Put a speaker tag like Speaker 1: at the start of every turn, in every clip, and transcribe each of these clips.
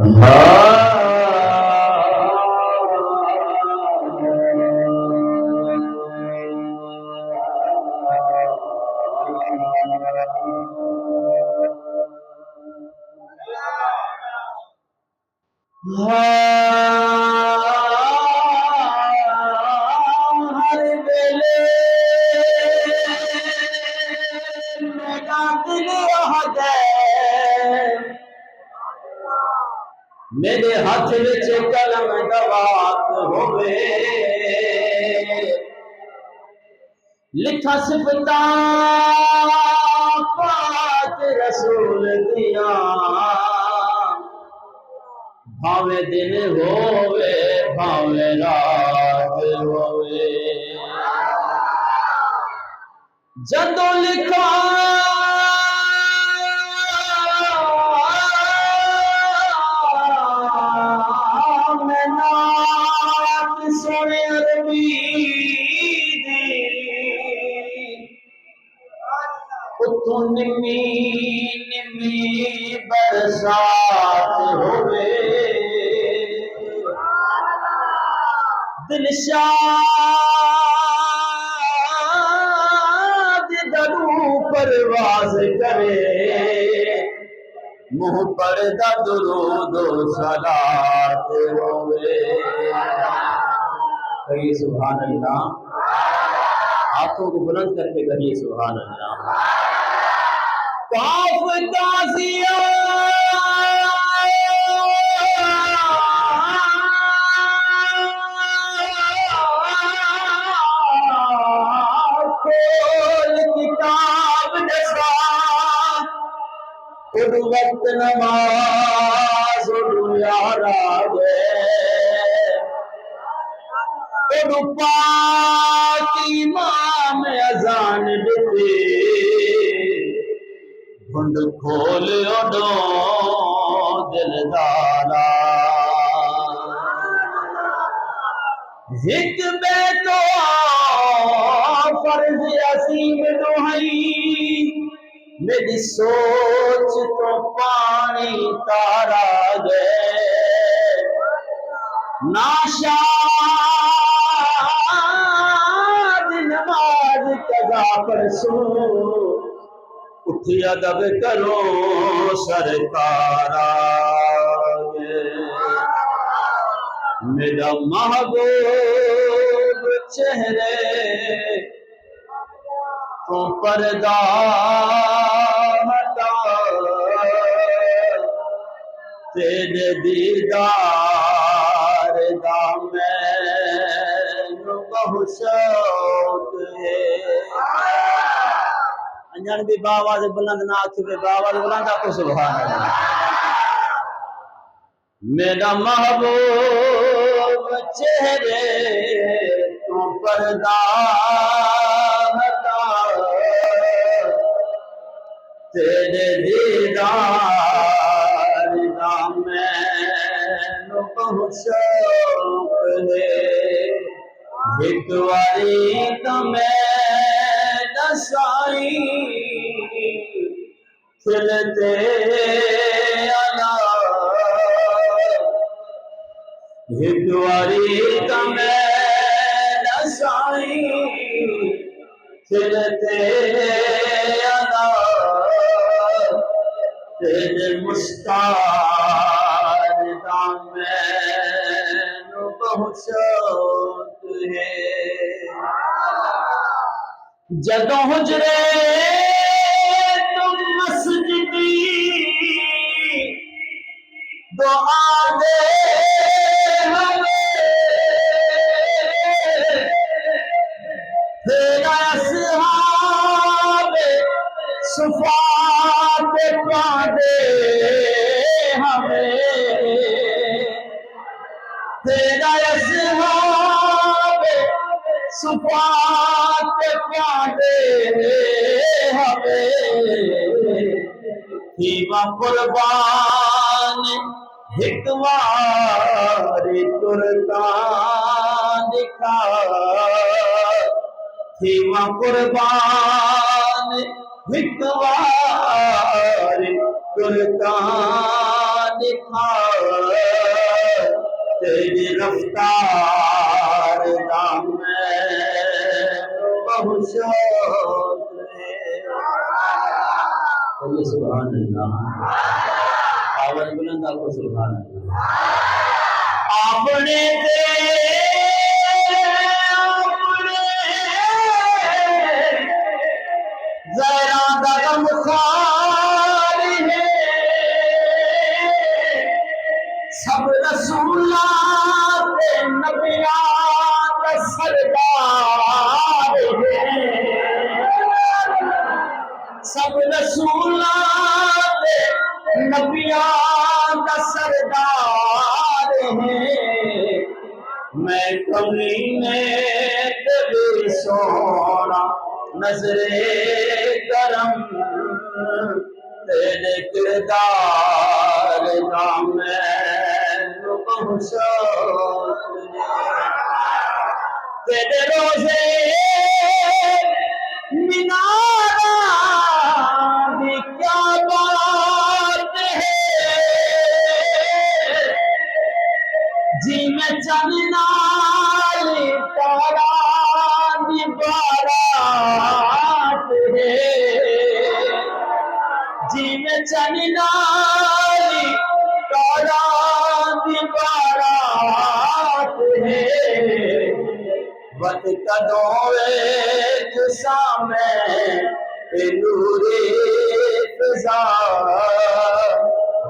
Speaker 1: हर वेले मेरा दिल मेरे हाथ विच कलम दवात होवे लिखा सिफता पाक रसूल दिया भावे दिन होवे भावे रात होवे जदों लिखा मैं नात सोने अरबी दी उतों निमी निमी बरसात होवे दिल शाद दरू परवाज करे मुँह पर दुरूद सलात होवे। कहिए सुभान अल्लाह, हाथों को बुलंद करके कहिए सुभान अल्लाह। काफ ताज़िया खोल किताब दसा उड़ वक्त नमाज उड़ यारा उड़ पाक इमाम अजान दिते घुंड खोल ओडो दिलदारा हिक बेटो फर्ज असीम दुहई मेरी सोच तो पानी तारा गए नाशाद नमाज कदा परसो उठिया दब करो सरकारा मेरा महबूब चेहरे तो पर्दा हटा तेरे दीदार दा मैनू बहुत शौक है। अंजन भी बावाज बुलंद ना आखिर बावाज बुलंद आपको सुभान अल्लाह। मेरा महबूब चेहरे तो पर्दा हटा तेरे दीदार दा मैनू बहुत शौक है। एक बारी तो मैं दसाई खिलते आला एक बारी तो मैं दसाई खिलते आला तेरे मुस्कान दा मैनू बहुत शौक है। जदों हुजरे तुम मस्जिदी दुआ दे हमें तेरा असहाब सुफात पादे हमें तेरा असहाब सुफात पादे हमें हीवा कुर्बान हिक वारी कुर्बान दिखा हीवा कुर्बान हिक वारी कुर्बान दिखा तेरी रफ्तार दाम में बहुत शौक है। सुभान अल्लाह। आवाज बुलंद आपको सुभान अल्लाह। आपने जरा दगम खारी है सब रसूला नबिया का सरदार है सब रसूला नबिया का सरदार है। मैं कमी में कभी सोना नजरे करम तेरे किरदार का मैं बहुत शौक तेरे रोजे मीनारा भी क्या बात है जी में चलना तारा बारात है जी में चलना तारा बारात है। वत कदों सामे नूरे फिजा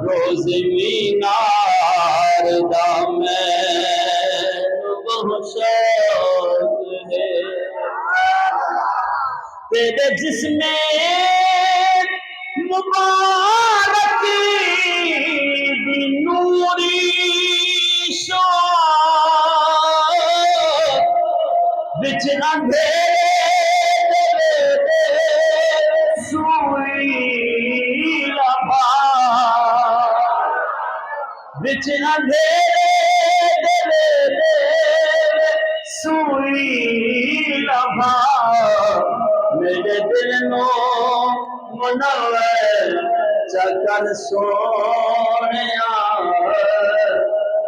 Speaker 1: रोज मीनार दामे बहुत शौक है। तेरे जिसमें मुबारक दी नूरी शौक बिच अंधेरे सुई लभा बिच अंधेरे सुई लभा मेरे दिल नो मुनव्वर चकर सोनिया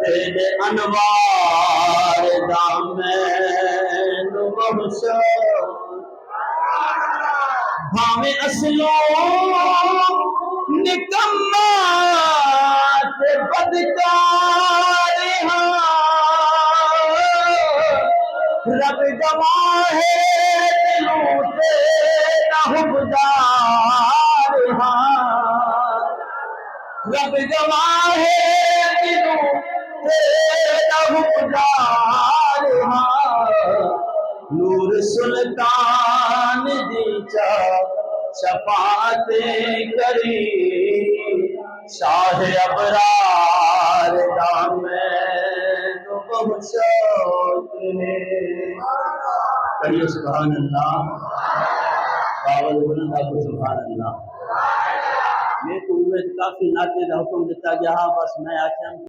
Speaker 1: तेरे अनवार दामे बहुत भावे असलो निकम्मा ते बदकार रब गवाह दिलों तेरा हुबदार रब गवाह दिलों तेरा हुबदार नूर सुल्तान दी शफात करी शाह अबरार दामे बहुत शौक है। कहिए सुभान अल्लाह। बावल बुलंद आपको सुभान अल्लाह। मैं तो काफी नाते का हुक्म दिता गया बस मैं आख्या